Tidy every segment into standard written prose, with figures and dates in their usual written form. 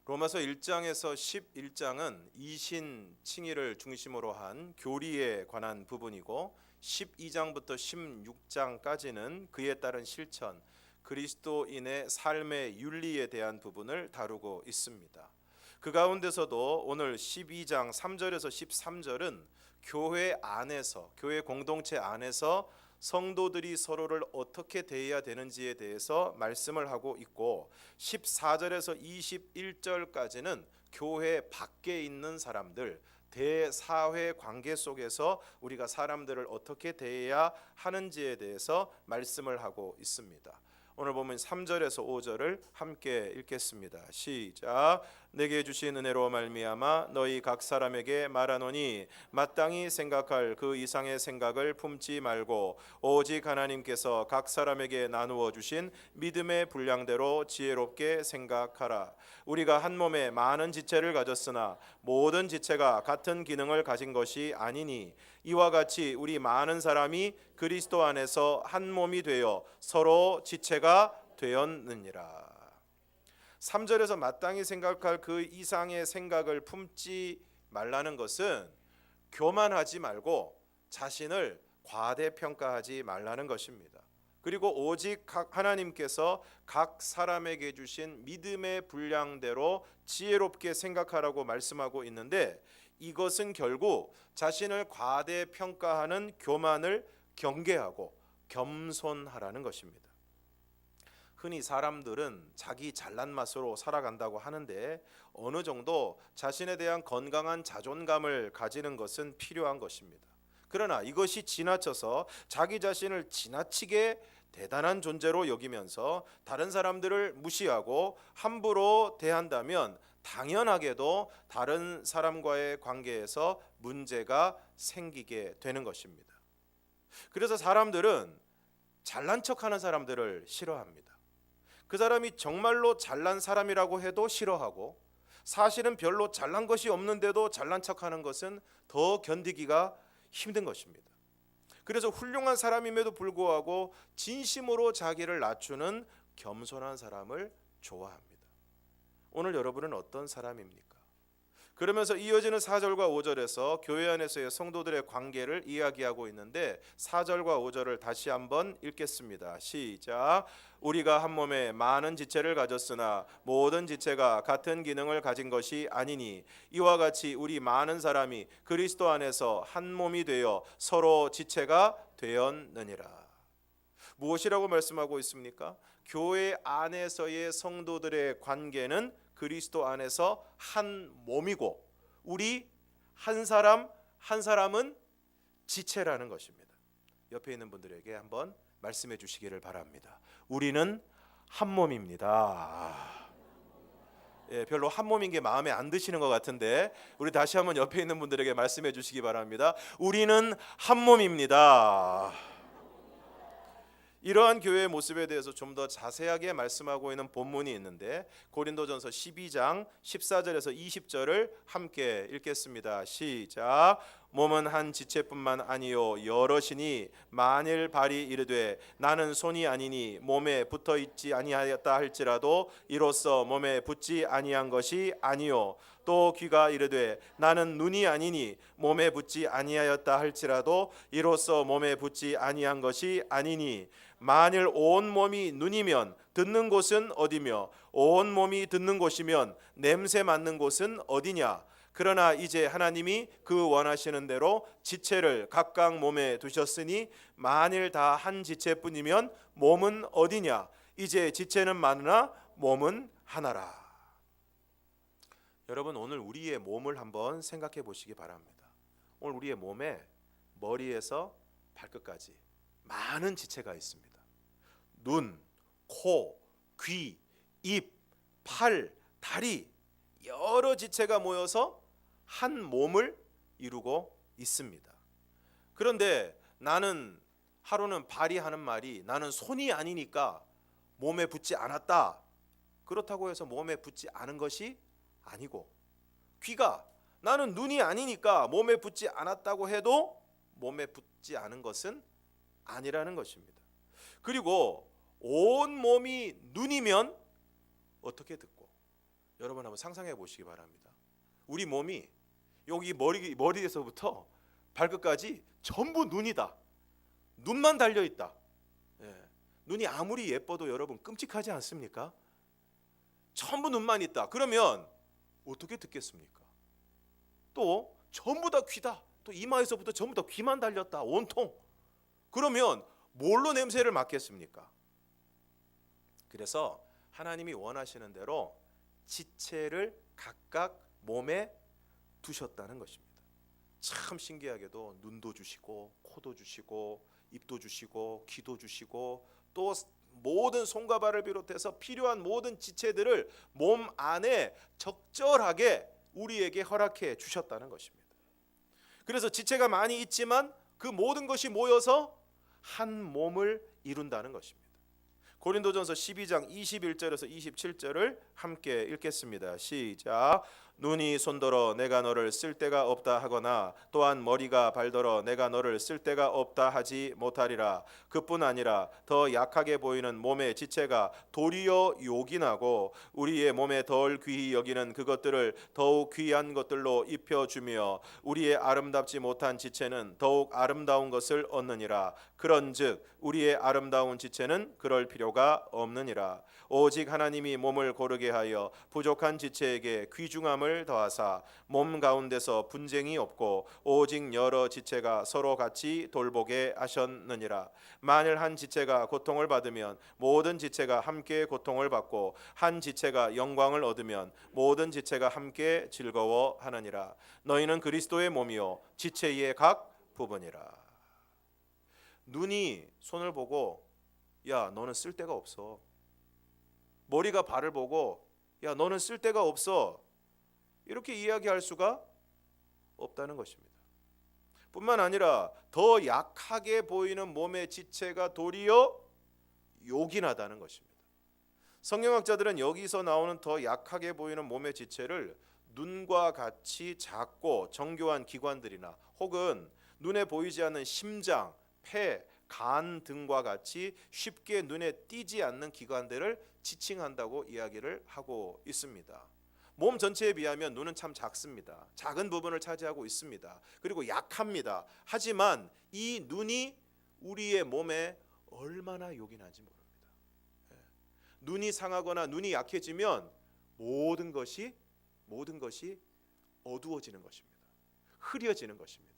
로마서 1장에서 11장은 이신 칭의를 중심으로 한 교리에 관한 부분이고 12장부터 16장까지는 그에 따른 실천, 그리스도인의 삶의 윤리에 대한 부분을 다루고 있습니다. 그 가운데서도 오늘 12장 3절에서 13절은 교회 안에서, 교회 공동체 안에서 성도들이 서로를 어떻게 대해야 되는지에 대해서 말씀을 하고 있고 14절에서 21절까지는 교회 밖에 있는 사람들, 대사회 관계 속에서 우리가 사람들을 어떻게 대해야 하는지에 대해서 말씀을 하고 있습니다. 오늘 보면 3절에서 5절을 함께 읽겠습니다. 시작. 내게 주신 은혜로 말미암아 너희 각 사람에게 말하노니 마땅히 생각할 그 이상의 생각을 품지 말고 오직 하나님께서 각 사람에게 나누어 주신 믿음의 분량대로 지혜롭게 생각하라. 우리가 한 몸에 많은 지체를 가졌으나 모든 지체가 같은 기능을 가진 것이 아니니 이와 같이 우리 많은 사람이 그리스도 안에서 한 몸이 되어 서로 지체가 되었느니라. 3절에서 마땅히 생각할 그 이상의 생각을 품지 말라는 것은 교만하지 말고 자신을 과대평가하지 말라는 것입니다. 그리고 오직 하나님께서 각 사람에게 주신 믿음의 분량대로 지혜롭게 생각하라고 말씀하고 있는데 이것은 결국 자신을 과대평가하는 교만을 경계하고 겸손하라는 것입니다. 흔히 사람들은 자기 잘난 맛으로 살아간다고 하는데 어느 정도 자신에 대한 건강한 자존감을 가지는 것은 필요한 것입니다. 그러나 이것이 지나쳐서 자기 자신을 지나치게 대단한 존재로 여기면서 다른 사람들을 무시하고 함부로 대한다면 당연하게도 다른 사람과의 관계에서 문제가 생기게 되는 것입니다. 그래서 사람들은 잘난 척하는 사람들을 싫어합니다. 그 사람이 정말로 잘난 사람이라고 해도 싫어하고 사실은 별로 잘난 것이 없는데도 잘난 척하는 것은 더 견디기가 힘든 것입니다. 그래서 훌륭한 사람임에도 불구하고 진심으로 자기를 낮추는 겸손한 사람을 좋아합니다. 오늘 여러분은 어떤 사람입니까? 그러면서 이어지는 4절과 5절에서 교회 안에서의 성도들의 관계를 이야기하고 있는데 4절과 5절을 다시 한번 읽겠습니다. 시작. 우리가 한 몸에 많은 지체를 가졌으나 모든 지체가 같은 기능을 가진 것이 아니니 이와 같이 우리 많은 사람이 그리스도 안에서 한 몸이 되어 서로 지체가 되었느니라. 무엇이라고 말씀하고 있습니까? 교회 안에서의 성도들의 관계는 그리스도 안에서 한 몸이고 우리 한 사람 한 사람은 지체라는 것입니다. 옆에 있는 분들에게 한번 말씀해 주시기를 바랍니다. 우리는 한 몸입니다. 예, 별로 한 몸인 게 마음에 안 드시는 것 같은데 우리 다시 한번 옆에 있는 분들에게 말씀해 주시기 바랍니다. 우리는 한 몸입니다. 이러한 교회의 모습에 대해서 좀 더 자세하게 말씀하고 있는 본문이 있는데 고린도전서 12장 14절에서 20절을 함께 읽겠습니다. 시작. 몸은 한 지체뿐만 아니요 여럿이니 만일 발이 이르되 나는 손이 아니니 몸에 붙어 있지 아니하였다 할지라도 이로써 몸에 붙지 아니한 것이 아니요 또 귀가 이르되 나는 눈이 아니니 몸에 붙지 아니하였다 할지라도 이로써 몸에 붙지 아니한 것이 아니니 만일 온 몸이 눈이면 듣는 곳은 어디며 온 몸이 듣는 곳이면 냄새 맡는 곳은 어디냐. 그러나 이제 하나님이 그 원하시는 대로 지체를 각각 몸에 두셨으니 만일 다 한 지체뿐이면 몸은 어디냐. 이제 지체는 많으나 몸은 하나라. 여러분 오늘 우리의 몸을 한번 생각해 보시기 바랍니다. 오늘 우리의 몸에 머리에서 발끝까지 많은 지체가 있습니다. 눈, 코, 귀, 입, 팔, 다리 여러 지체가 모여서 한 몸을 이루고 있습니다. 그런데 나는 하루는 발이 하는 말이 나는 손이 아니니까 몸에 붙지 않았다. 그렇다고 해서 몸에 붙지 않은 것이 아니고 귀가 나는 눈이 아니니까 몸에 붙지 않았다고 해도 몸에 붙지 않은 것은 아니라는 것입니다. 그리고 온 몸이 눈이면 어떻게 듣고 여러분 한번 상상해 보시기 바랍니다. 우리 몸이 여기 머리에서부터 발끝까지 전부 눈이다. 눈만 달려 있다. 예. 눈이 아무리 예뻐도 여러분 끔찍하지 않습니까? 전부 눈만 있다. 그러면 어떻게 듣겠습니까? 또 전부 다 귀다. 또 이마에서부터 전부 다 귀만 달렸다. 온통. 그러면 뭘로 냄새를 맡겠습니까? 그래서 하나님이 원하시는 대로 지체를 각각 몸에 두셨다는 것입니다. 참 신기하게도 눈도 주시고 코도 주시고 입도 주시고 귀도 주시고 또 모든 손과 발을 비롯해서 필요한 모든 지체들을 몸 안에 적절하게 우리에게 허락해 주셨다는 것입니다. 그래서 지체가 많이 있지만 그 모든 것이 모여서 한 몸을 이룬다는 것입니다. 고린도전서 12장 21절에서 27절을 함께 읽겠습니다. 시작. 눈이 손더러 내가 너를 쓸 데가 없다 하거나 또한 머리가 발더러 내가 너를 쓸 데가 없다 하지 못하리라. 그뿐 아니라 더 약하게 보이는 몸의 지체가 도리어 요긴하고 우리의 몸에 덜 귀히 여기는 그것들을 더욱 귀한 것들로 입혀주며 우리의 아름답지 못한 지체는 더욱 아름다운 것을 얻느니라. 그런즉 우리의 아름다운 지체는 그럴 필요가 없느니라. 오직 하나님이 몸을 고르게 하여 부족한 지체에게 귀중함을 더하사 몸 가운데서 분쟁이 없고 오직 여러 지체가 서로 같이 돌보게 하셨느니라. 만일 한 지체가 고통을 받으면 모든 지체가 함께 고통을 받고 한 지체가 영광을 얻으면 모든 지체가 함께 즐거워하느니라. 너희는 그리스도의 몸이요 지체의 각 부분이라. 눈이 손을 보고 야 너는 쓸 데가 없어. 머리가 발을 보고 야 너는 쓸 데가 없어. 이렇게 이야기할 수가 없다는 것입니다. 뿐만 아니라 더 약하게 보이는 몸의 지체가 도리어 요긴하다는 것입니다. 성경학자들은 여기서 나오는 더 약하게 보이는 몸의 지체를 눈과 같이 작고 정교한 기관들이나 혹은 눈에 보이지 않는 심장, 폐, 간 등과 같이 쉽게 눈에 띄지 않는 기관들을 지칭한다고 이야기를 하고 있습니다. 몸 전체에 비하면 눈은 참 작습니다. 작은 부분을 차지하고 있습니다. 그리고 약합니다. 하지만 이 눈이 우리의 몸에 얼마나 요긴한지 모릅니다. 눈이 상하거나 눈이 약해지면 모든 것이 어두워지는 것입니다. 흐려지는 것입니다.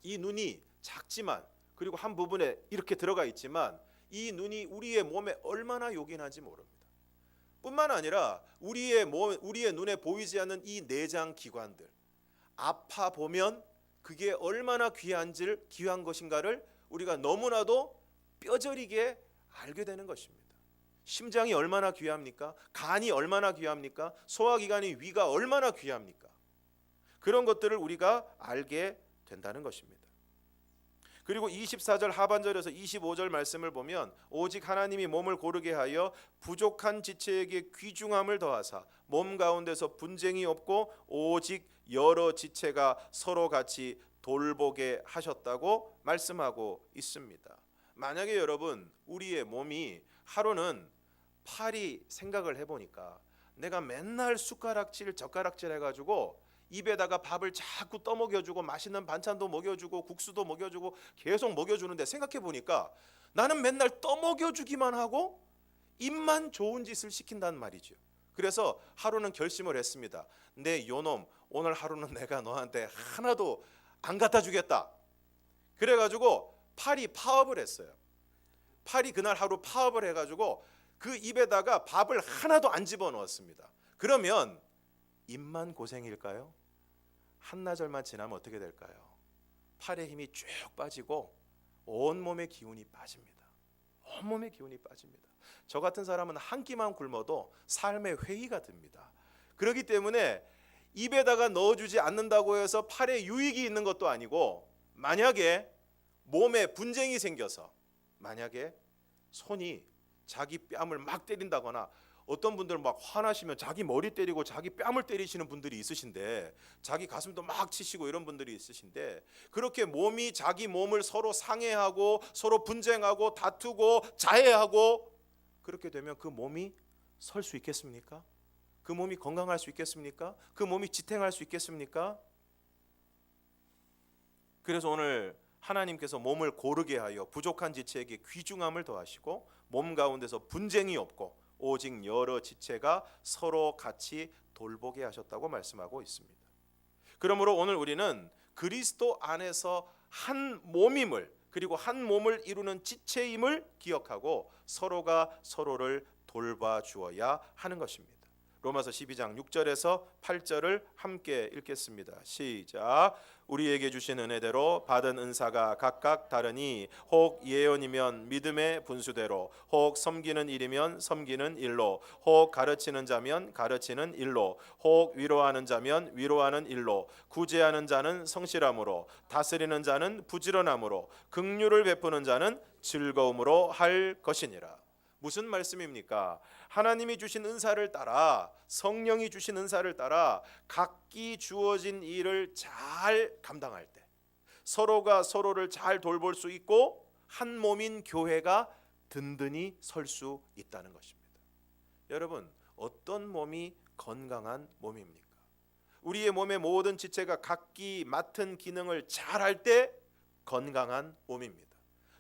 이 눈이 작지만 그리고 한 부분에 이렇게 들어가 있지만 이 눈이 우리의 몸에 얼마나 요긴한지 모릅니다. 뿐만 아니라 우리의 눈에 보이지 않는 이 내장 기관들 아파 보면 그게 얼마나 귀한 것인가를 우리가 너무나도 뼈저리게 알게 되는 것입니다. 심장이 얼마나 귀합니까? 간이 얼마나 귀합니까? 소화기관이 위가 얼마나 귀합니까? 그런 것들을 우리가 알게 된다는 것입니다. 그리고 24절 하반절에서 25절 말씀을 보면 오직 하나님이 몸을 고르게 하여 부족한 지체에게 귀중함을 더하사 몸 가운데서 분쟁이 없고 오직 여러 지체가 서로 같이 돌보게 하셨다고 말씀하고 있습니다. 만약에 여러분 우리의 몸이 하루는 팔이 생각을 해보니까 내가 맨날 숟가락질 젓가락질 해가지고 입에다가 밥을 자꾸 떠먹여주고 맛있는 반찬도 먹여주고 국수도 먹여주고 계속 먹여주는데 생각해보니까 나는 맨날 떠먹여주기만 하고 입만 좋은 짓을 시킨단 말이죠. 그래서 하루는 결심을 했습니다. 내 요놈 오늘 하루는 내가 너한테 하나도 안 갖다 주겠다. 그래가지고 팔이 파업을 했어요. 팔이 그날 하루 파업을 해가지고 그 입에다가 밥을 하나도 안 집어넣었습니다. 그러면 입만 고생일까요? 한나절만 지나면 어떻게 될까요? 팔의 힘이 쭉 빠지고 온몸의 기운이 빠집니다. 온몸의 기운이 빠집니다. 저 같은 사람은 한 끼만 굶어도 삶의 회의가 듭니다. 그렇기 때문에 입에다가 넣어주지 않는다고 해서 팔에 유익이 있는 것도 아니고 만약에 몸에 분쟁이 생겨서 만약에 손이 자기 뺨을 막 때린다거나 어떤 분들은 막 화나시면 자기 머리 때리고 자기 뺨을 때리시는 분들이 있으신데 자기 가슴도 막 치시고 이런 분들이 있으신데 그렇게 몸이 자기 몸을 서로 상해하고 서로 분쟁하고 다투고 자해하고 그렇게 되면 그 몸이 설 수 있겠습니까? 그 몸이 건강할 수 있겠습니까? 그 몸이 지탱할 수 있겠습니까? 그래서 오늘 하나님께서 몸을 고르게 하여 부족한 지체에게 귀중함을 더하시고 몸 가운데서 분쟁이 없고 오직 여러 지체가 서로 같이 돌보게 하셨다고 말씀하고 있습니다. 그러므로 오늘 우리는 그리스도 안에서 한 몸임을, 그리고 한 몸을 이루는 지체임을 기억하고 서로가 서로를 돌봐주어야 하는 것입니다. 로마서 12장 6절에서 8절을 함께 읽겠습니다. 시작. 우리에게 주신 은혜대로 받은 은사가 각각 다르니 혹 예언이면 믿음의 분수대로, 혹 섬기는 일이면 섬기는 일로, 혹 가르치는 자면 가르치는 일로, 혹 위로하는 자면 위로하는 일로, 구제하는 자는 성실함으로, 다스리는 자는 부지런함으로, 긍휼을 베푸는 자는 즐거움으로 할 것이니라. 무슨 말씀입니까? 하나님이 주신 은사를 따라, 성령이 주신 은사를 따라 각기 주어진 일을 잘 감당할 때 서로가 서로를 잘 돌볼 수 있고 한 몸인 교회가 든든히 설 수 있다는 것입니다. 여러분, 어떤 몸이 건강한 몸입니까? 우리의 몸의 모든 지체가 각기 맡은 기능을 잘할 때 건강한 몸입니다.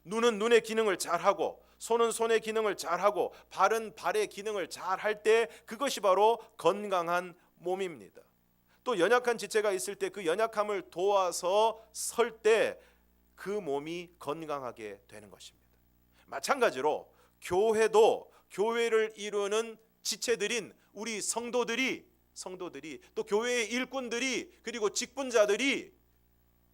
눈은 눈의 기능을 잘하고, 손은 손의 기능을 잘하고, 발은 발의 기능을 잘할 때 그것이 바로 건강한 몸입니다. 또 연약한 지체가 있을 때 그 연약함을 도와서 설 때 그 몸이 건강하게 되는 것입니다. 마찬가지로 교회도 교회를 이루는 지체들인 우리 성도들이 또 교회의 일꾼들이, 그리고 직분자들이,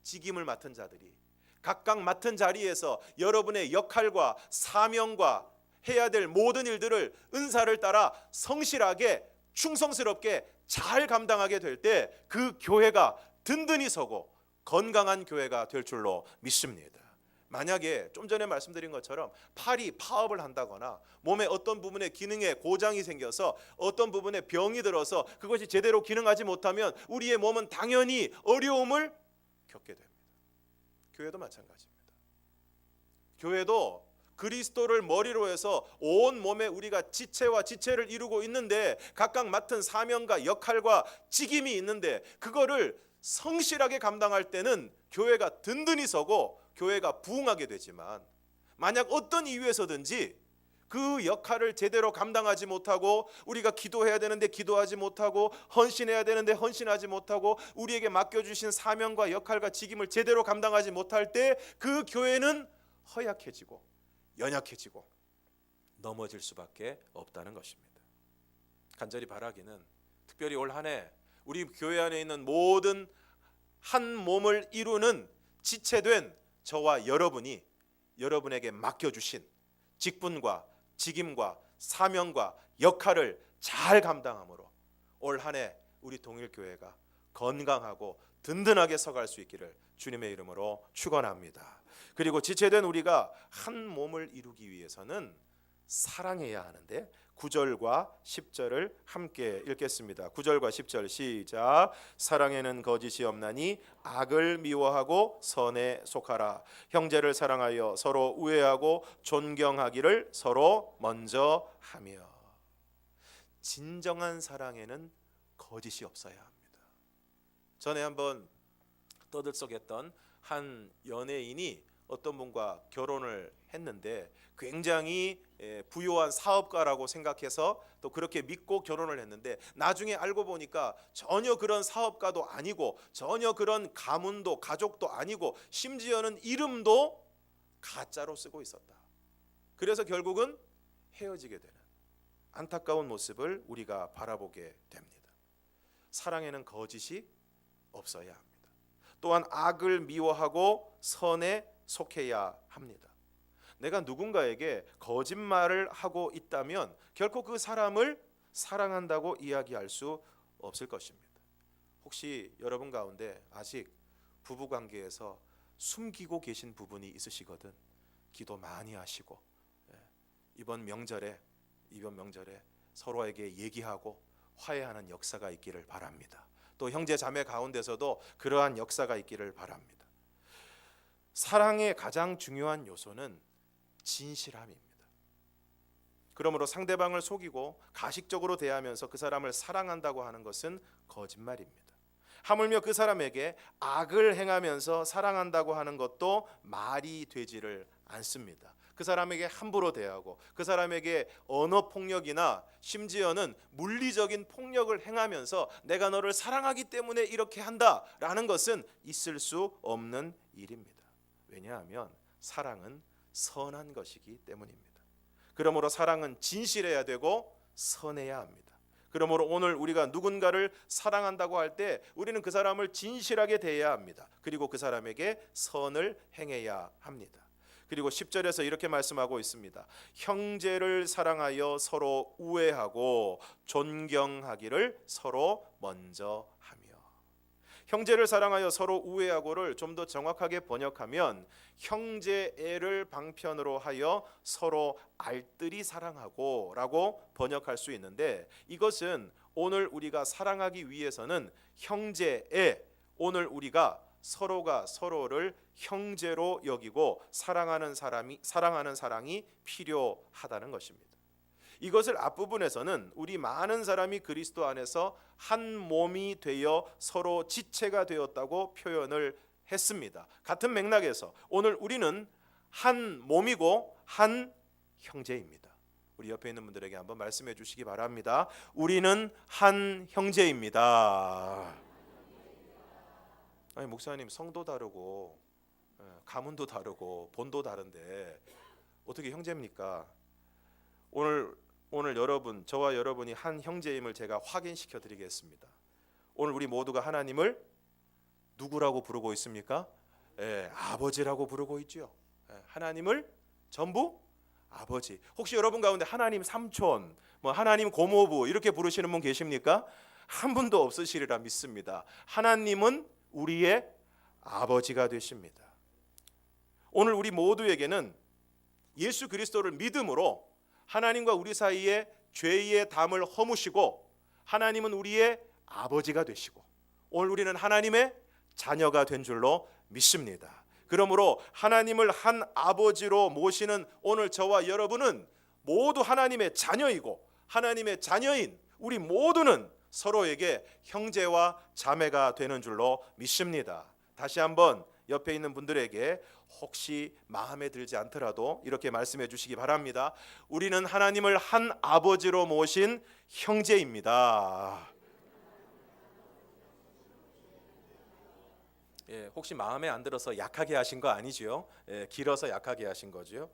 직임을 맡은 자들이 각각 맡은 자리에서 여러분의 역할과 사명과 해야 될 모든 일들을 은사를 따라 성실하게 충성스럽게 잘 감당하게 될 때 그 교회가 든든히 서고 건강한 교회가 될 줄로 믿습니다. 만약에 좀 전에 말씀드린 것처럼 팔이 파업을 한다거나 몸의 어떤 부분에 기능에 고장이 생겨서 어떤 부분에 병이 들어서 그것이 제대로 기능하지 못하면 우리의 몸은 당연히 어려움을 겪게 됩니다. 교회도 마찬가지입니다. 교회도 그리스도를 머리로 해서 온 몸에 우리가 지체와 지체를 이루고 있는데 각각 맡은 사명과 역할과 직임이 있는데 그거를 성실하게 감당할 때는 교회가 든든히 서고 교회가 부흥하게 되지만, 만약 어떤 이유에서든지 그 역할을 제대로 감당하지 못하고 우리가 기도해야 되는데 기도하지 못하고 헌신해야 되는데 헌신하지 못하고 우리에게 맡겨주신 사명과 역할과 직임을 제대로 감당하지 못할 때 그 교회는 허약해지고 연약해지고 넘어질 수밖에 없다는 것입니다. 간절히 바라기는 특별히 올 한 해 우리 교회 안에 있는 모든 한 몸을 이루는 지체된 저와 여러분이 여러분에게 맡겨주신 직분과 직임과 사명과 역할을 잘 감당함으로 올 한 해 우리 동일교회가 건강하고 든든하게 서갈 수 있기를 주님의 이름으로 축원합니다. 그리고 지체된 우리가 한 몸을 이루기 위해서는 사랑해야 하는데 9절과 10절을 함께 읽겠습니다. 9절과 10절 시작. 사랑에는 거짓이 없나니 악을 미워하고 선에 속하라. 형제를 사랑하여 서로 우애하고 존경하기를 서로 먼저 하며. 진정한 사랑에는 거짓이 없어야 합니다. 전에 한번 떠들썩했던 한 연예인이 어떤 분과 결혼을 했는데 굉장히 부유한 사업가라고 생각해서 또 그렇게 믿고 결혼을 했는데 나중에 알고 보니까 전혀 그런 사업가도 아니고 전혀 그런 가문도 가족도 아니고 심지어는 이름도 가짜로 쓰고 있었다. 그래서 결국은 헤어지게 되는 안타까운 모습을 우리가 바라보게 됩니다. 사랑에는 거짓이 없어야 합니다. 또한 악을 미워하고 선에 속해야 합니다. 내가 누군가에게 거짓말을 하고 있다면 결코 그 사람을 사랑한다고 이야기할 수 없을 것입니다. 혹시 여러분 가운데 아직 부부관계에서 숨기고 계신 부분이 있으시거든 기도 많이 하시고 이번 명절에 서로에게 얘기하고 화해하는 역사가 있기를 바랍니다. 또 형제 자매 가운데서도 그러한 역사가 있기를 바랍니다. 사랑의 가장 중요한 요소는 진실함입니다. 그러므로 상대방을 속이고 가식적으로 대하면서 그 사람을 사랑한다고 하는 것은 거짓말입니다. 하물며 그 사람에게 악을 행하면서 사랑한다고 하는 것도 말이 되지를 않습니다. 그 사람에게 함부로 대하고 그 사람에게 언어 폭력이나 심지어는 물리적인 폭력을 행하면서 내가 너를 사랑하기 때문에 이렇게 한다라는 것은 있을 수 없는 일입니다. 왜냐하면 사랑은 선한 것이기 때문입니다. 그러므로 사랑은 진실해야 되고 선해야 합니다. 그러므로 오늘 우리가 누군가를 사랑한다고 할 때 우리는 그 사람을 진실하게 대해야 합니다. 그리고 그 사람에게 선을 행해야 합니다. 그리고 10절에서 이렇게 말씀하고 있습니다. 형제를 사랑하여 서로 우애하고 존경하기를 서로 먼저 하며. 형제를 사랑하여 서로 우애하고를 좀 더 정확하게 번역하면 형제애를 방편으로 하여 서로 알뜰히 사랑하고 라고 번역할 수 있는데, 이것은 오늘 우리가 사랑하기 위해서는 형제애, 오늘 우리가 서로가 서로를 형제로 여기고 사랑하는 사랑이 필요하다는 것입니다. 이것을 앞부분에서는 우리 많은 사람이 그리스도 안에서 한 몸이 되어 서로 지체가 되었다고 표현을 했습니다. 같은 맥락에서 오늘 우리는 한 몸이고 한 형제입니다. 우리 옆에 있는 분들에게 한번 말씀해 주시기 바랍니다. 우리는 한 형제입니다. 아니 목사님, 성도 다르고 가문도 다르고 본도 다른데 어떻게 형제입니까? 오늘 여러분, 저와 여러분이 한 형제임을 제가 확인시켜 드리겠습니다. 오늘 우리 모두가 하나님을 누구라고 부르고 있습니까? 아버지라고 부르고 있죠. 하나님을 전부 아버지. 혹시 여러분 가운데 하나님 삼촌, 하나님 고모부 이렇게 부르시는 분 계십니까? 한 분도 없으시리라 믿습니다. 하나님은 우리의 아버지가 되십니다. 오늘 우리 모두에게는 예수 그리스도를 믿음으로 하나님과 우리 사이에 죄의 담을 허무시고 하나님은 우리의 아버지가 되시고 오늘 우리는 하나님의 자녀가 된 줄로 믿습니다. 그러므로 하나님을 한 아버지로 모시는 오늘 저와 여러분은 모두 하나님의 자녀이고 하나님의 자녀인 우리 모두는 서로에게 형제와 자매가 되는 줄로 믿습니다. 다시 한번 옆에 있는 분들에게 혹시 마음에 들지 않더라도 이렇게 말씀해 주시기 바랍니다. 우리는 하나님을 한 아버지로 모신 형제입니다. 혹시 마음에 안 들어서 약하게 하신 거 아니죠? 길어서 약하게 하신 거죠.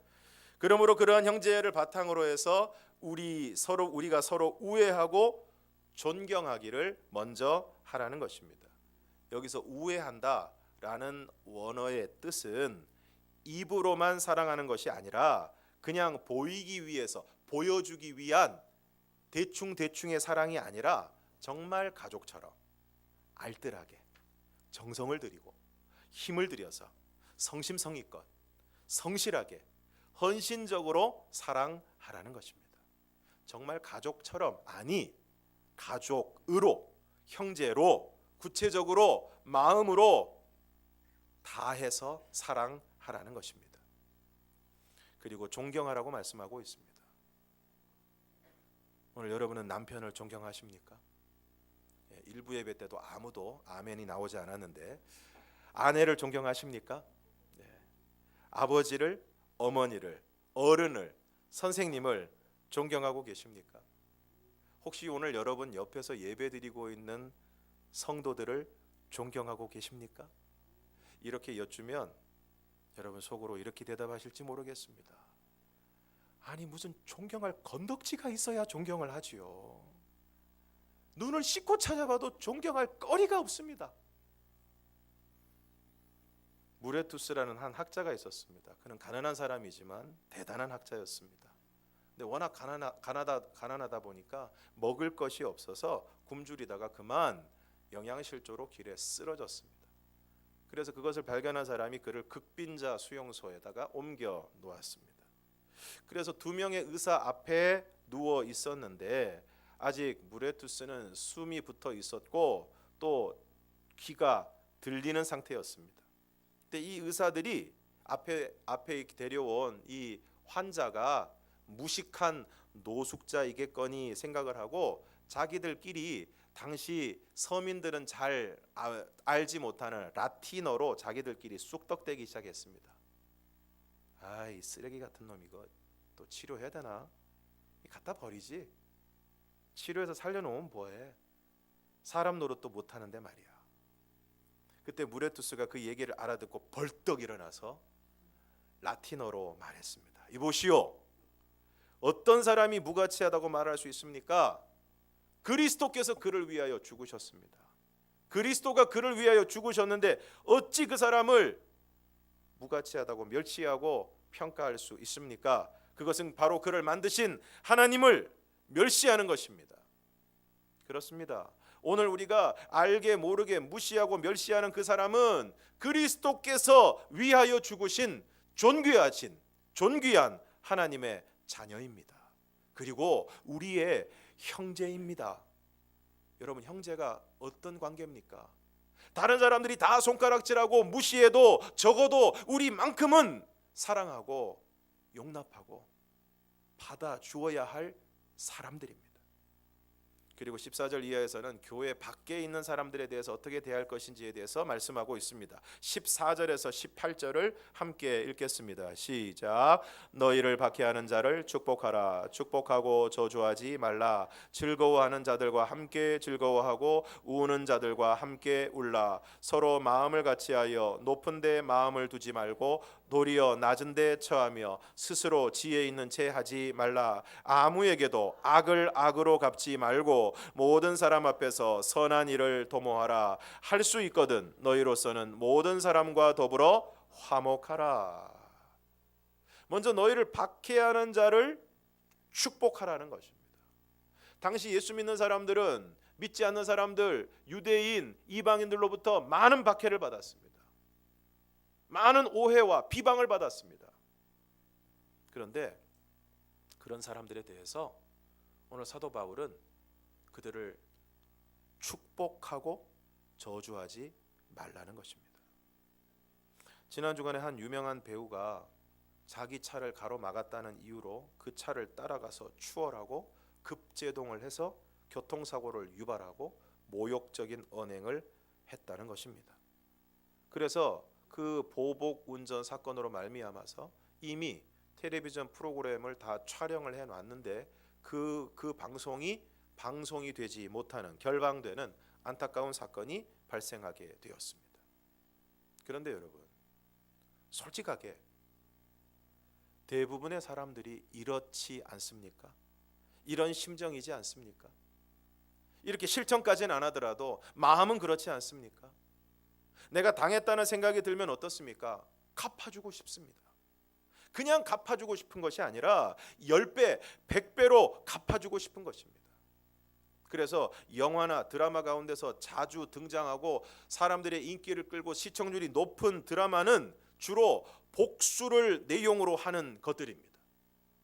그러므로 그러한 형제를 바탕으로 해서 우리가 서로 우애하고 존경하기를 먼저 하라는 것입니다. 여기서 우애한다라는 원어의 뜻은 입으로만 사랑하는 것이 아니라 그냥 보이기 위해서, 보여주기 위한 대충의 사랑이 아니라 정말 가족처럼 알뜰하게 정성을 들이고 힘을 들여서 성심성의껏 성실하게 헌신적으로 사랑하라는 것입니다. 정말 가족처럼, 아니 가족으로, 형제로, 구체적으로, 마음으로 다해서 사랑하라는 것입니다. 그리고 존경하라고 말씀하고 있습니다. 오늘 여러분은 남편을 존경하십니까? 일부 예배 때도 아무도 아멘이 나오지 않았는데 아내를 존경하십니까? 아버지를, 어머니를, 어른을, 선생님을 존경하고 계십니까? 혹시 오늘 여러분 옆에서 예배드리고 있는 성도들을 존경하고 계십니까? 이렇게 여쭈면 여러분 속으로 이렇게 대답하실지 모르겠습니다. 아니 무슨 존경할 건덕지가 있어야 존경을 하지요. 눈을 씻고 찾아봐도 존경할 거리가 없습니다. 무레투스라는 한 학자가 있었습니다. 그는 가난한 사람이지만 대단한 학자였습니다. 근데 워낙 가난하다 보니까 먹을 것이 없어서 굶주리다가 그만 영양실조로 길에 쓰러졌습니다. 그래서 그것을 발견한 사람이 그를 극빈자 수용소에다가 옮겨 놓았습니다. 그래서 두 명의 의사 앞에 누워 있었는데 아직 무레투스는 숨이 붙어 있었고 또 귀가 들리는 상태였습니다. 근데 이 의사들이 앞에 데려온 이 환자가 무식한 노숙자이겠거니 생각을 하고 자기들끼리 당시 서민들은 잘 알지 못하는 라틴어로 자기들끼리 쑥덕대기 시작했습니다. 아이 쓰레기 같은 놈 이거 또 치료해야 되나? 갖다 버리지. 치료해서 살려놓으면 뭐해? 사람 노릇도 못하는데 말이야. 그때 무레투스가 그 얘기를 알아듣고 벌떡 일어나서 라틴어로 말했습니다. 이보시오, 어떤 사람이 무가치하다고 말할 수 있습니까? 그리스도께서 그를 위하여 죽으셨습니다. 그리스도가 그를 위하여 죽으셨는데 어찌 그 사람을 무가치하다고 멸시하고 평가할 수 있습니까? 그것은 바로 그를 만드신 하나님을 멸시하는 것입니다. 그렇습니다. 오늘 우리가 알게 모르게 무시하고 멸시하는 그 사람은 그리스도께서 위하여 죽으신 존귀한 하나님의 자녀입니다. 그리고 우리의 형제입니다. 여러분, 형제가 어떤 관계입니까? 다른 사람들이 다 손가락질하고 무시해도 적어도 우리만큼은 사랑하고 용납하고 받아주어야 할 사람들입니다. 그리고 14절 이하에서는 교회 밖에 있는 사람들에 대해서 어떻게 대할 것인지에 대해서 말씀하고 있습니다. 14절에서 18절을 함께 읽겠습니다. 시작. 너희를 박해하는 자를 축복하라. 축복하고 저주하지 말라. 즐거워하는 자들과 함께 즐거워하고 우는 자들과 함께 울라. 서로 마음을 같이하여 높은 데 마음을 두지 말고 도리어 낮은 데 처하며 스스로 지혜 있는 채 하지 말라. 아무에게도 악을 악으로 갚지 말고 모든 사람 앞에서 선한 일을 도모하라. 할 수 있거든 너희로서는 모든 사람과 더불어 화목하라. 먼저 너희를 박해하는 자를 축복하라는 것입니다. 당시 예수 믿는 사람들은 믿지 않는 사람들, 유대인, 이방인들로부터 많은 박해를 받았습니다. 많은 오해와 비방을 받았습니다. 그런데 그런 사람들에 대해서 오늘 사도 바울은 그들을 축복하고 저주하지 말라는 것입니다. 지난 주간에 한 유명한 배우가 자기 차를 가로막았다는 이유로 그 차를 따라가서 추월하고 급제동을 해서 교통사고를 유발하고 모욕적인 언행을 했다는 것입니다. 그래서 그 보복 운전 사건으로 말미암아서 이미 텔레비전 프로그램을 다 촬영을 해놨는데 그 방송이 되지 못하는, 결방되는 안타까운 사건이 발생하게 되었습니다. 그런데 여러분, 솔직하게 대부분의 사람들이 이렇지 않습니까? 이런 심정이지 않습니까? 이렇게 실천까지는 안 하더라도 마음은 그렇지 않습니까? 내가 당했다는 생각이 들면 어떻습니까? 갚아주고 싶습니다. 그냥 갚아주고 싶은 것이 아니라 10배, 100배로 갚아주고 싶은 것입니다. 그래서 영화나 드라마 가운데서 자주 등장하고 사람들의 인기를 끌고 시청률이 높은 드라마는 주로 복수를 내용으로 하는 것들입니다.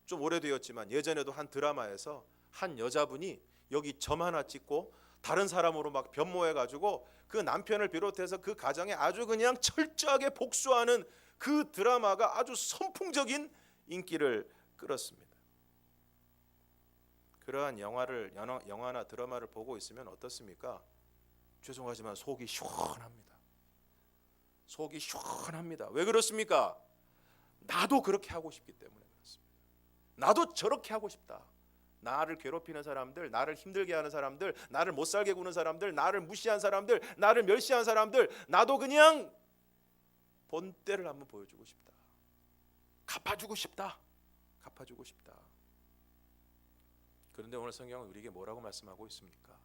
좀 오래되었지만 예전에도 한 드라마에서 한 여자분이 여기 점 하나 찍고 다른 사람으로 막 변모해가지고 그 남편을 비롯해서 그 가정에 아주 그냥 철저하게 복수하는 그 드라마가 아주 선풍적인 인기를 끌었습니다. 그러한 영화나 드라마를 보고 있으면 어떻습니까? 죄송하지만 속이 시원합니다. 속이 시원합니다. 왜 그렇습니까? 나도 그렇게 하고 싶기 때문에 그렇습니다. 나도 저렇게 하고 싶다. 나를 괴롭히는 사람들, 나를 힘들게 하는 사람들, 나를 못 살게 구는 사람들, 나를 무시한 사람들, 나를 멸시한 사람들, 나도 그냥 본때를 한번 보여주고 싶다. 갚아주고 싶다. 갚아주고 싶다. 그런데 오늘 성경은 우리에게 뭐라고 말씀하고 있습니까?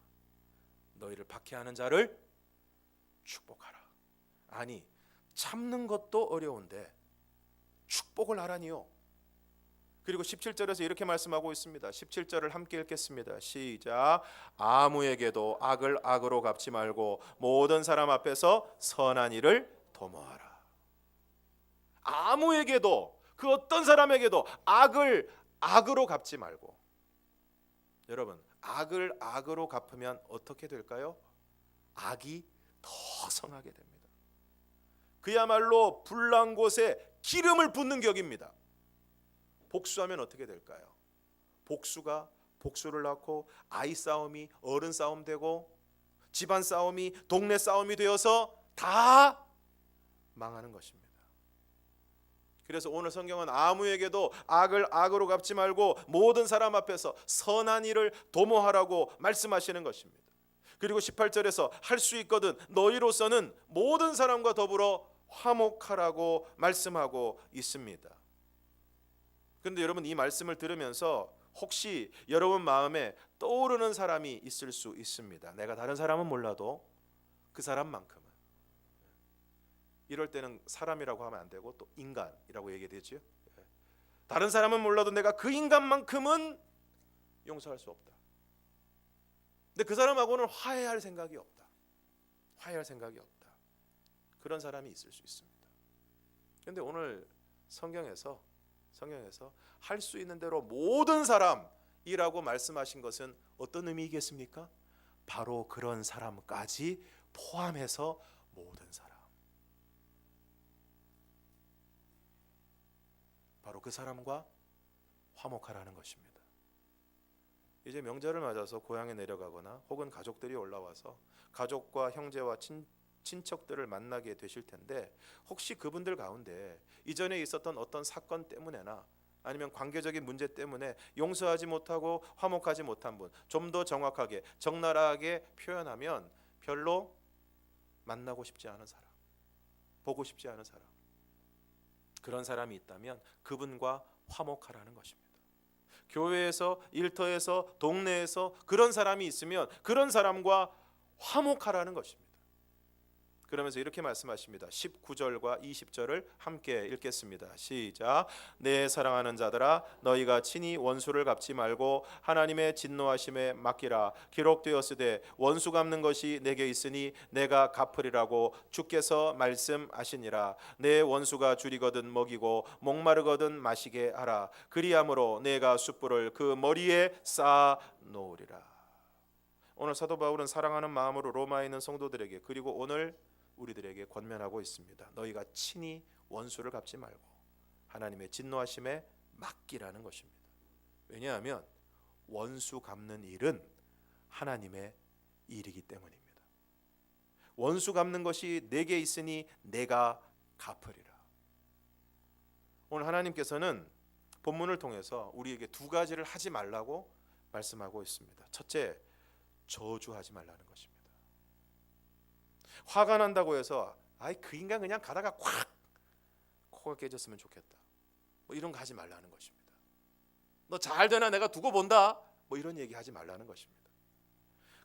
너희를 박해하는 자를 축복하라. 아니, 참는 것도 어려운데 축복을 하라니요. 그리고 17절에서 이렇게 말씀하고 있습니다. 17절을 함께 읽겠습니다. 시작. 아무에게도 악을 악으로 갚지 말고 모든 사람 앞에서 선한 일을 도모하라. 아무에게도, 그 어떤 사람에게도 악을 악으로 갚지 말고. 여러분, 악을 악으로 갚으면 어떻게 될까요? 악이 더 성하게 됩니다. 그야말로 불난 곳에 기름을 붓는 격입니다. 복수하면 어떻게 될까요? 복수가 복수를 낳고 아이 싸움이 어른 싸움 되고 집안 싸움이 동네 싸움이 되어서 다 망하는 것입니다. 그래서 오늘 성경은 아무에게도 악을 악으로 갚지 말고 모든 사람 앞에서 선한 일을 도모하라고 말씀하시는 것입니다. 그리고 18절에서 할 수 있거든 너희로서는 모든 사람과 더불어 화목하라고 말씀하고 있습니다. 그런데 여러분, 이 말씀을 들으면서 혹시 여러분 마음에 떠오르는 사람이 있을 수 있습니다. 내가 다른 사람은 몰라도 그 사람만큼은. 이럴 때는 사람이라고 하면 안 되고 또 인간이라고 얘기되죠. 다른 사람은 몰라도 내가 그 인간만큼은 용서할 수 없다. 근데 그 사람하고는 화해할 생각이 없다. 화해할 생각이 없다. 그런 사람이 있을 수 있습니다. 그런데 오늘 성경에서 할 수 있는 대로 모든 사람이라고 말씀하신 것은 어떤 의미이겠습니까? 바로 그런 사람까지 포함해서 모든 사람. 바로 그 사람과 화목하라는 것입니다. 이제 명절을 맞아서 고향에 내려가거나 혹은 가족들이 올라와서 가족과 형제와 친척들을 만나게 되실 텐데, 혹시 그분들 가운데 이전에 있었던 어떤 사건 때문에나 아니면 관계적인 문제 때문에 용서하지 못하고 화목하지 못한 분, 좀 더 정확하게 적나라하게 표현하면 별로 만나고 싶지 않은 사람, 보고 싶지 않은 사람, 그런 사람이 있다면 그분과 화목하라는 것입니다. 교회에서, 일터에서, 동네에서 그런 사람이 있으면 그런 사람과 화목하라는 것입니다. 그러면서 이렇게 말씀하십니다. 19절과 20절을 함께 읽겠습니다. 시작. 내 사랑하는 자들아, 너희가 친히 원수를 갚지 말고 하나님의 진노하심에 맡기라. 기록되었으되 원수 갚는 것이 내게 있으니 내가 갚으리라고 주께서 말씀하시니라. 내 원수가 줄이거든 먹이고 목마르거든 마시게 하라. 그리함으로 내가 숯불을 그 머리에 쌓아 놓으리라. 오늘 사도 바울은 사랑하는 마음으로 로마에 있는 성도들에게, 그리고 오늘 우리들에게 권면하고 있습니다. 너희가 친히 원수를 갚지 말고 하나님의 진노하심에 맡기라는 것입니다. 왜냐하면 원수 갚는 일은 하나님의 일이기 때문입니다. 원수 갚는 것이 내게 있으니 내가 갚으리라. 오늘 하나님께서는 본문을 통해서 우리에게 두 가지를 하지 말라고 말씀하고 있습니다. 첫째, 저주하지 말라는 것입니다. 화가 난다고 해서 그 인간 그냥 가다가 콱 코가 깨졌으면 좋겠다, 뭐 이런 거 하지 말라는 것입니다. 너 잘 되나 내가 두고 본다, 뭐 이런 얘기 하지 말라는 것입니다.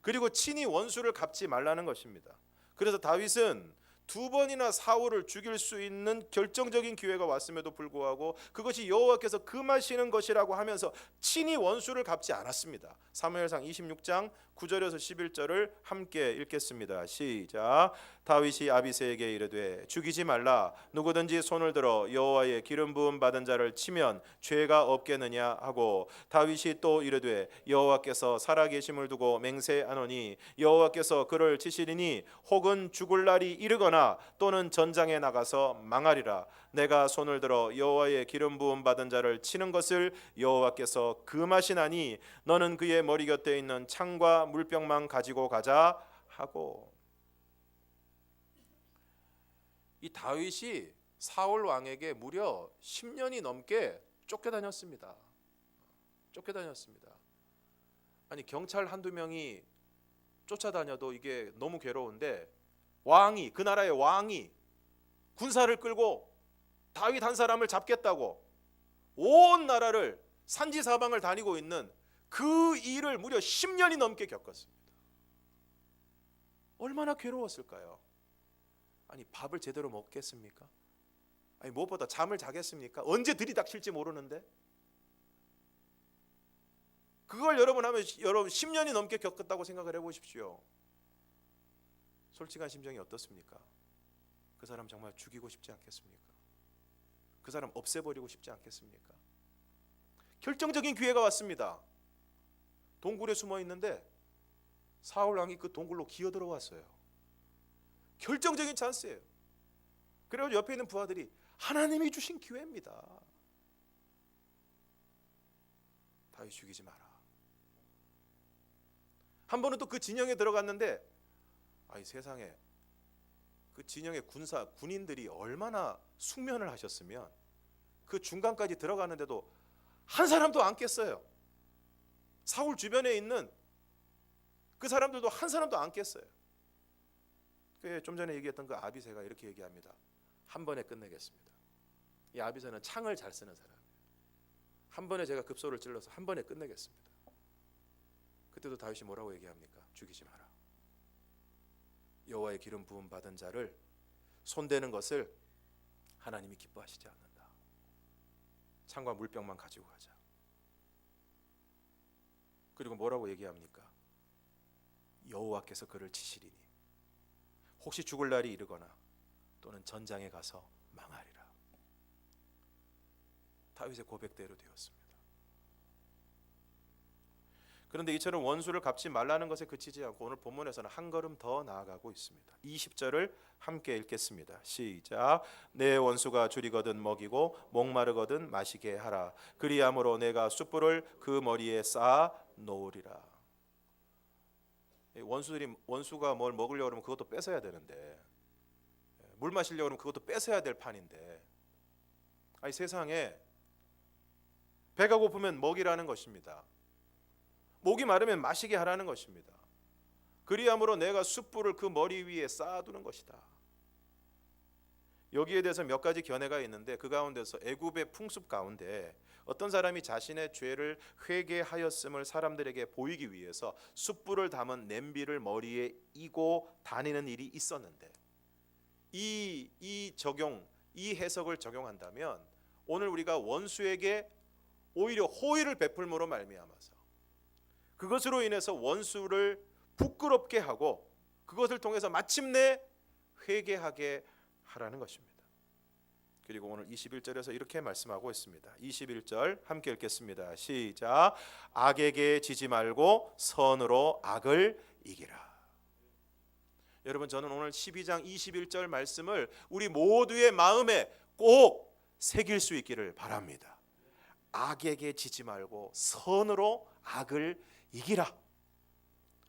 그리고 친히 원수를 갚지 말라는 것입니다. 그래서 다윗은 두 번이나 사울을 죽일 수 있는 결정적인 기회가 왔음에도 불구하고 그것이 여호와께서 금하시는 것이라고 하면서 친히 원수를 갚지 않았습니다. 사무엘상 26장 9절에서 11절을 함께 읽겠습니다. 시작. 다윗이 아비새에게 이르되 죽이지 말라. 누구든지 손을 들어 여호와의 기름 부음 받은 자를 치면 죄가 없겠느냐 하고, 다윗이 또 이르되 여호와께서 살아계심을 두고 맹세하노니 여호와께서 그를 치시리니 혹은 죽을 날이 이르거나 또는 전장에 나가서 망하리라. 내가 손을 들어 여호와의 기름 부음 받은 자를 치는 것을 여호와께서 금하시나니 너는 그의 머리 곁에 있는 창과 물병만 가지고 가자 하고. 이 다윗이 사울 왕에게 무려 10년이 넘게 쫓겨다녔습니다. 아니, 경찰 한두 명이 쫓아다녀도 이게 너무 괴로운데, 왕이, 그 나라의 왕이 군사를 끌고 다윗 한 사람을 잡겠다고 온 나라를 산지사방을 다니고 있는 그 일을 무려 10년이 넘게 겪었습니다. 얼마나 괴로웠을까요? 아니, 밥을 제대로 먹겠습니까? 아니, 무엇보다 잠을 자겠습니까? 언제 들이닥칠지 모르는데. 그걸 여러분 10년이 넘게 겪었다고 생각을 해보십시오. 솔직한 심정이 어떻습니까? 그 사람 정말 죽이고 싶지 않겠습니까? 그 사람 없애버리고 싶지 않겠습니까? 결정적인 기회가 왔습니다. 동굴에 숨어 있는데 사울 왕이 그 동굴로 기어 들어왔어요. 결정적인 찬스예요. 그리고 옆에 있는 부하들이 하나님이 주신 기회입니다. 다윗 죽이지 마라. 한 번은 또 그 진영에 들어갔는데 아이 세상에 그 진영의 군인들이 얼마나 숙면을 하셨으면 그 중간까지 들어가는데도 한 사람도 안 깼어요. 사울 주변에 있는 그 사람들도 한 사람도 안 깼어요. 좀 전에 얘기했던 그 아비새가 이렇게 얘기합니다. 한 번에 끝내겠습니다. 이 아비새는 창을 잘 쓰는 사람이에요. 한 번에 제가 급소를 찔러서 한 번에 끝내겠습니다. 그때도 다윗이 뭐라고 얘기합니까? 죽이지 마라. 여호와의 기름 부음 받은 자를 손대는 것을 하나님이 기뻐하시지 않는다. 창과 물병만 가지고 가자. 그리고 뭐라고 얘기합니까? 여호와께서 그를 치시리니 혹시 죽을 날이 이르거나 또는 전장에 가서 망하리라. 다윗의 고백대로 되었습니다. 그런데 이처럼 원수를 갚지 말라는 것에 그치지 않고 오늘 본문에서는 한 걸음 더 나아가고 있습니다. 20절을 함께 읽겠습니다. 시작. 내 원수가 줄이거든 먹이고 목마르거든 마시게 하라. 그리함으로 내가 숯불을 그 머리에 쌓아 놓으리라. 원수가 뭘 먹으려고 하면 그것도 뺏어야 되는데, 물 마시려고 하면 그것도 뺏어야 될 판인데, 아니 세상에 배가 고프면 먹이라는 것입니다. 목이 마르면 마시게 하라는 것입니다. 그리함으로 내가 숯불을 그 머리 위에 쌓아두는 것이다. 여기에 대해서 몇 가지 견해가 있는데 그 가운데서 애굽의 풍습 가운데 어떤 사람이 자신의 죄를 회개하였음을 사람들에게 보이기 위해서 숯불을 담은 냄비를 머리에 이고 다니는 일이 있었는데 이 해석을 적용한다면 오늘 우리가 원수에게 오히려 호의를 베풀므로 말미암아서 그것으로 인해서 원수를 부끄럽게 하고 그것을 통해서 마침내 회개하게 하라는 것입니다. 그리고 오늘 21절에서 이렇게 말씀하고 있습니다. 21절 함께 읽겠습니다. 시작. 악에게 지지 말고 선으로 악을 이기라. 여러분, 저는 오늘 12장 21절 말씀을 우리 모두의 마음에 꼭 새길 수 있기를 바랍니다. 악에게 지지 말고 선으로 악을 이기라.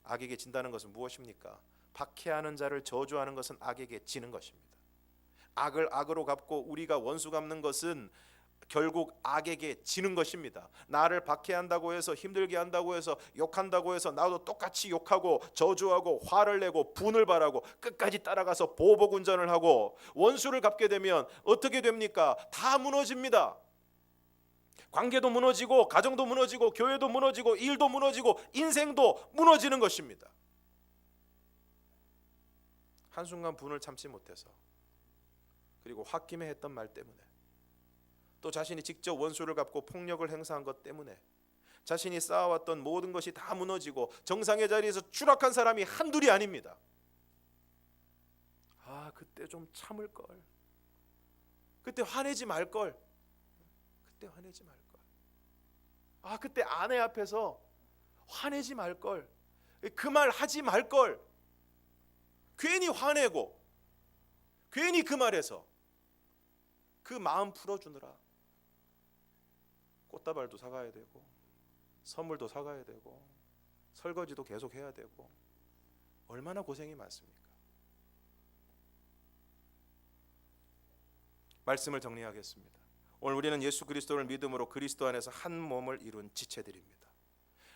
악에게 진다는 것은 무엇입니까? 박해하는 자를 저주하는 것은 악에게 지는 것입니다. 악을 악으로 갚고 우리가 원수 갚는 것은 결국 악에게 지는 것입니다. 나를 박해한다고 해서 힘들게 한다고 해서 욕한다고 해서 나도 똑같이 욕하고 저주하고 화를 내고 분을 발하고 끝까지 따라가서 보복운전을 하고 원수를 갚게 되면 어떻게 됩니까? 다 무너집니다. 관계도 무너지고 가정도 무너지고 교회도 무너지고 일도 무너지고 인생도 무너지는 것입니다. 한순간 분을 참지 못해서 그리고 홧김에 했던 말 때문에 또 자신이 직접 원수를 갚고 폭력을 행사한 것 때문에 자신이 쌓아왔던 모든 것이 다 무너지고 정상의 자리에서 추락한 사람이 한둘이 아닙니다. 그때 좀 참을 걸. 그때 화내지 말 걸. 그때 화내지 말 걸. 그때 아내 앞에서 화내지 말 걸. 그 말 하지 말 걸. 괜히 화내고 괜히 그 말에서 그 마음 풀어주느라 꽃다발도 사가야 되고 선물도 사가야 되고 설거지도 계속 해야 되고 얼마나 고생이 많습니까? 말씀을 정리하겠습니다. 오늘 우리는 예수 그리스도를 믿음으로 그리스도 안에서 한 몸을 이룬 지체들입니다.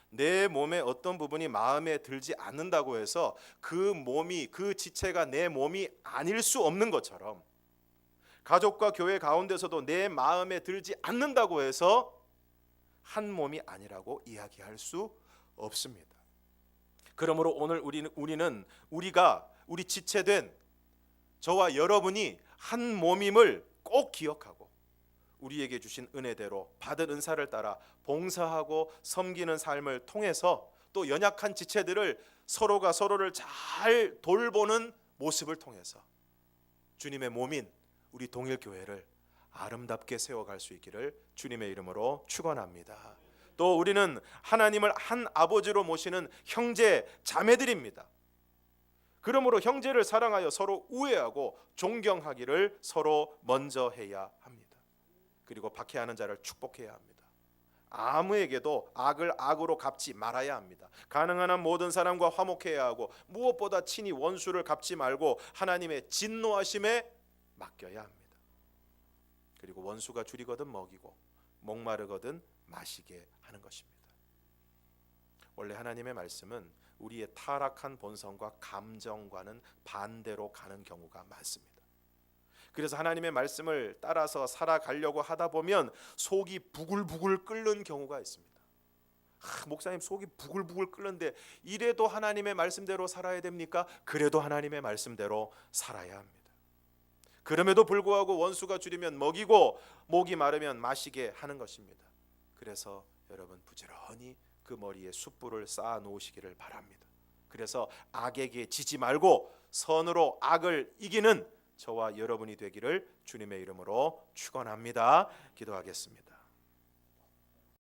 내 몸의 어떤 부분이 마음에 들지 않는다고 해서 그 지체가 내 몸이 아닐 수 없는 것처럼 가족과 교회 가운데서도 내 마음에 들지 않는다고 해서 한 몸이 아니라고 이야기할 수 없습니다. 그러므로 오늘 우리 지체된 저와 여러분이 한 몸임을 꼭 기억하고 우리에게 주신 은혜대로 받은 은사를 따라 봉사하고 섬기는 삶을 통해서 또 연약한 지체들을 서로가 서로를 잘 돌보는 모습을 통해서 주님의 몸인 우리 동일교회를 아름답게 세워갈 수 있기를 주님의 이름으로 축원합니다. 또 우리는 하나님을 한 아버지로 모시는 형제 자매들입니다. 그러므로 형제를 사랑하여 서로 우애하고 존경하기를 서로 먼저 해야 합니다. 그리고 박해하는 자를 축복해야 합니다. 아무에게도 악을 악으로 갚지 말아야 합니다. 가능한 한 모든 사람과 화목해야 하고 무엇보다 친히 원수를 갚지 말고 하나님의 진노하심에 맡겨야 합니다. 그리고 원수가 줄이거든 먹이고 목마르거든 마시게 하는 것입니다. 원래 하나님의 말씀은 우리의 타락한 본성과 감정과는 반대로 가는 경우가 많습니다. 그래서 하나님의 말씀을 따라서 살아가려고 하다 보면 속이 부글부글 끓는 경우가 있습니다. 목사님, 속이 부글부글 끓는데 이래도 하나님의 말씀대로 살아야 됩니까? 그래도 하나님의 말씀대로 살아야 합니다. 그럼에도 불구하고 원수가 줄이면 먹이고 목이 마르면 마시게 하는 것입니다. 그래서 여러분 부지런히 그 머리에 숯불을 쌓아 놓으시기를 바랍니다. 그래서 악에게 지지 말고 선으로 악을 이기는 저와 여러분이 되기를 주님의 이름으로 축원합니다. 기도하겠습니다.